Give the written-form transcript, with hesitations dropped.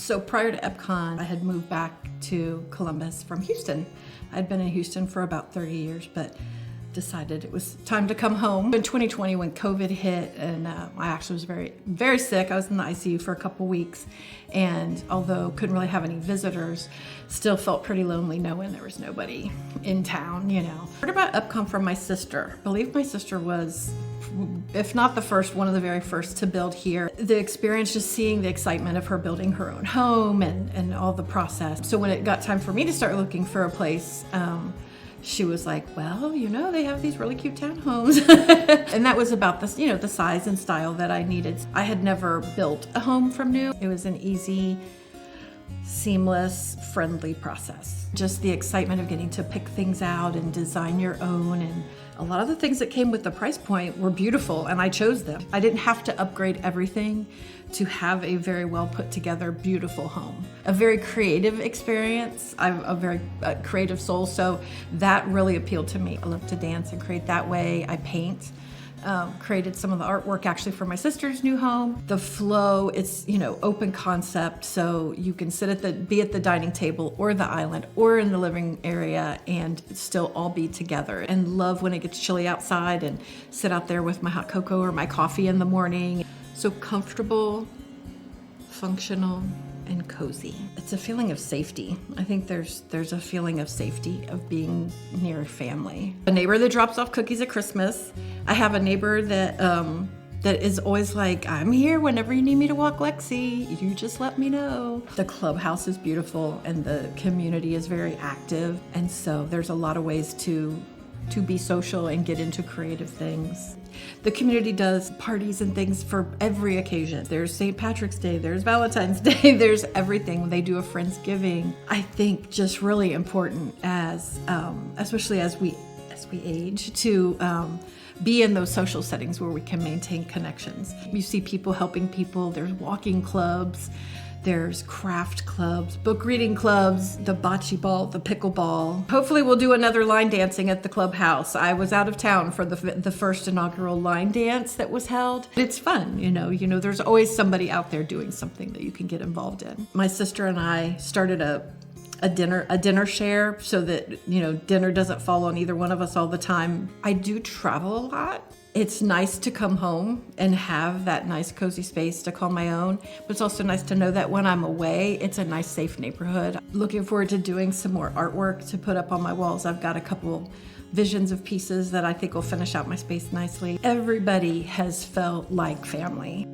So prior to Epcon, I had moved back to Columbus from Houston. I'd been in Houston for about 30 years, but decided it was time to come home. In 2020, when COVID hit, and I actually was very, very sick. I was in the ICU for a couple weeks, and although couldn't really have any visitors, still felt pretty lonely knowing there was nobody in town, you know. Heard about Epcon from my sister. I believe my sister was, if not the first, one of the very first to build here. The experience, just seeing the excitement of her building her own home and all the process. So when it got time for me to start looking for a place, she was like, well, you know, they have these really cute townhomes. And that was about the, you know, the size and style that I needed. I had never built a home from new. It was an easy, seamless, friendly process. Just the excitement of getting to pick things out and design your own, and a lot of the things that came with the price point were beautiful, and I chose them. I didn't have to upgrade everything to have a very well put together, beautiful home. A very creative experience. I'm a very creative soul, so that really appealed to me. I love to dance and create that way. I paint. Created some of the artwork actually for my sister's new home. The flow, it's, you know, open concept, so you can be at the dining table or the island or in the living area and still all be together. And love when it gets chilly outside and sit out there with my hot cocoa or my coffee in the morning. So comfortable, functional, and cozy. It's a feeling of safety. I think there's a feeling of safety of being near family. A neighbor that drops off cookies at Christmas. I have a neighbor that that is always like, I'm here whenever you need me to walk Lexi, you just let me know. The clubhouse is beautiful and the community is very active, and so there's a lot of ways to be social and get into creative things. The community does parties and things for every occasion. There's St. Patrick's Day, there's Valentine's Day, there's everything. They do a Friendsgiving. I think just really important as, especially as we age, to be in those social settings where we can maintain connections. You see people helping people. There's walking clubs, there's craft clubs, book reading clubs, the bocce ball, the pickleball. Hopefully we'll do another line dancing at the clubhouse. I was out of town for the first inaugural line dance that was held. It's fun, you know, there's always somebody out there doing something that you can get involved in. My sister and I started a dinner share so that, you know, dinner doesn't fall on either one of us all the time. I do travel a lot. It's nice to come home and have that nice cozy space to call my own, but it's also nice to know that when I'm away, it's a nice safe neighborhood. Looking forward to doing some more artwork to put up on my walls. I've got a couple visions of pieces that I think will finish out my space nicely. Everybody has felt like family.